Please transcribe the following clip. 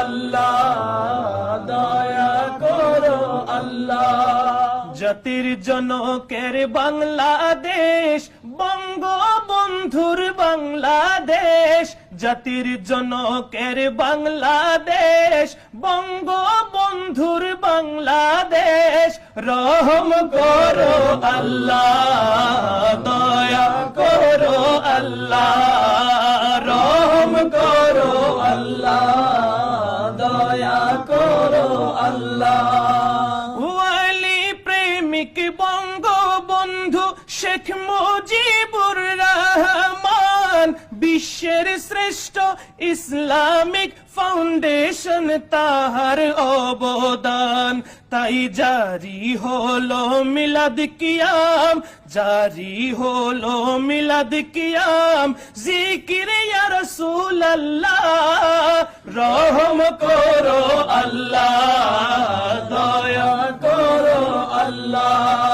আল্লাহ, দয়া করো আল্লাহ। জাতির জনকের বাংলাদেশ, বঙ্গবন্ধুর বাংলাদেশ। জাতির জনকের বাংলাদেশ, বঙ্গবন্ধুর বাংলাদেশ। রহম করো আল্লাহ, দয়া করো আল্লাহ, রহম করো আল্লাহ, দয়া করো আল্লাহ। ওয়ালি প্রেমিক বঙ্গবন্ধু শেখ মুজিবুর রহমান, বিশ্বের শ্রেষ্ঠ ইসলামিক ফাউন্ডেশন তাহার অবদান। তাই জারি হলো মিলাদ কিয়াম, জারি হলো মিলাদ কিয়াম। জিকির ইয়া রাসূলুল্লাহ, রহম করো আল্লাহ, দয়া করো আল্লাহ।